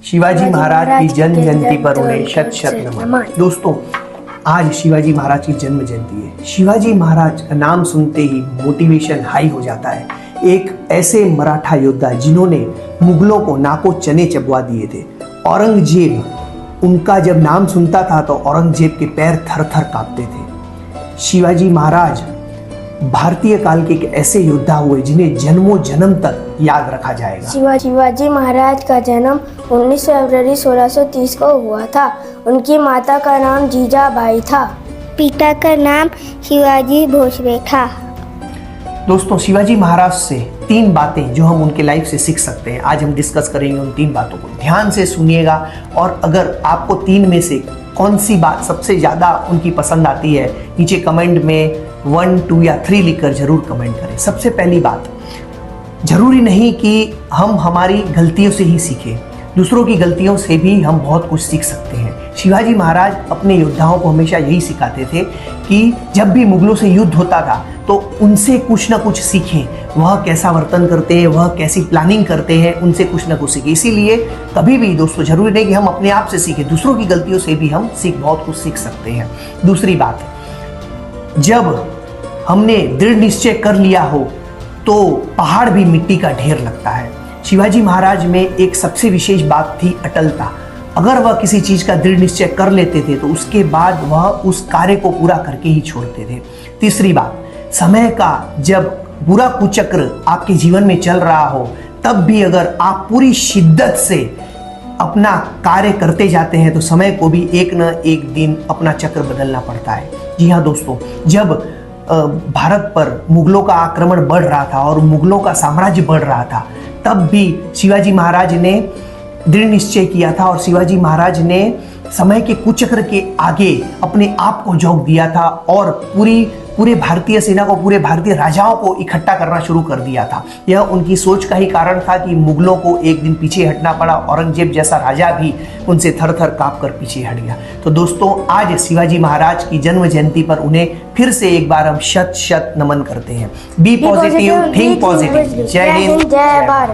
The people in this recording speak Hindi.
शिवाजी महाराज की जन्म जयंती पर उन्हें शत शत नमन। दोस्तों, आज शिवाजी महाराज की जन्म जयंती है। शिवाजी महाराज का नाम सुनते ही मोटिवेशन हाई हो जाता है। एक ऐसे मराठा योद्धा जिन्होंने मुगलों को नाको चने चबवा दिए थे। औरंगजेब, उनका जब नाम सुनता था तो औरंगजेब के पैर थर थर कांपते थे। शिवाजी महाराज भारतीय काल के एक ऐसे योद्धा हुए जिन्हें जन्मों जन्म तक याद रखा जाएगा। शिवाजी महाराज का जन्म 19 फरवरी 1630 को हुआ था। उनकी माता का नाम जीजाबाई था। पिता का नाम शिवाजी भोसले था। दोस्तों, शिवाजी महाराज से 3 बातें जो हम उनके लाइफ से सीख सकते हैं, आज हम डिस्कस करेंगे उन 3 बातों को। ध्यान से सुनिएगा और अगर आपको 3 में से कौन सी बात सबसे ज़्यादा उनकी पसंद आती है, नीचे कमेंट में 1, 2 या 3 लिखकर जरूर कमेंट करें। सबसे पहली बात, जरूरी नहीं कि हम हमारी गलतियों से ही सीखें, दूसरों की गलतियों से भी हम बहुत कुछ सीख सकते हैं। शिवाजी महाराज अपने योद्धाओं को हमेशा यही सिखाते थे कि जब भी मुगलों से युद्ध होता था तो उनसे कुछ ना कुछ सीखें। वह कैसा वर्तन करते हैं, वह कैसी प्लानिंग करते हैं, उनसे कुछ ना कुछ सीखें। इसीलिए कभी भी दोस्तों जरूरी नहीं कि हम अपने आप से सीखें, दूसरों की गलतियों से भी हम बहुत कुछ सीख सकते हैं। दूसरी बात, जब हमने दृढ़ निश्चय कर लिया हो तो पहाड़ भी मिट्टी का ढेर लगता है। शिवाजी महाराज में एक सबसे विशेष बात थी अटलता। अगर वह किसी चीज का दृढ़ निश्चय कर लेते थे तो उसके बाद वह उस कार्य को पूरा करके ही छोड़ते थे। तीसरी बात, समय का जब बुरा कुचक्र आपके जीवन में चल रहा हो तब भी अगर आप पूरी शिद्दत से अपना कार्य करते जाते हैं तो समय को भी एक न एक दिन अपना चक्र बदलना पड़ता है। जी हाँ दोस्तों, जब भारत पर मुगलों का आक्रमण बढ़ रहा था और मुगलों का साम्राज्य बढ़ रहा था, तब भी शिवाजी महाराज ने दृढ़ निश्चय किया था और शिवाजी महाराज ने समय के कुचक्र के आगे अपने आप को झोंक दिया था और पूरे भारतीय सेना को, पूरे भारतीय राजाओं को इकट्ठा करना शुरू कर दिया था। यह उनकी सोच का ही कारण था कि मुगलों को एक दिन पीछे हटना पड़ा। औरंगजेब जैसा राजा भी उनसे थर थर कांप कर पीछे हट गया। तो दोस्तों, आज शिवाजी महाराज की जन्म जयंती पर उन्हें फिर से एक बार हम शत शत नमन करते हैं। Be positive, think positive. जय हिंद, जय भारत।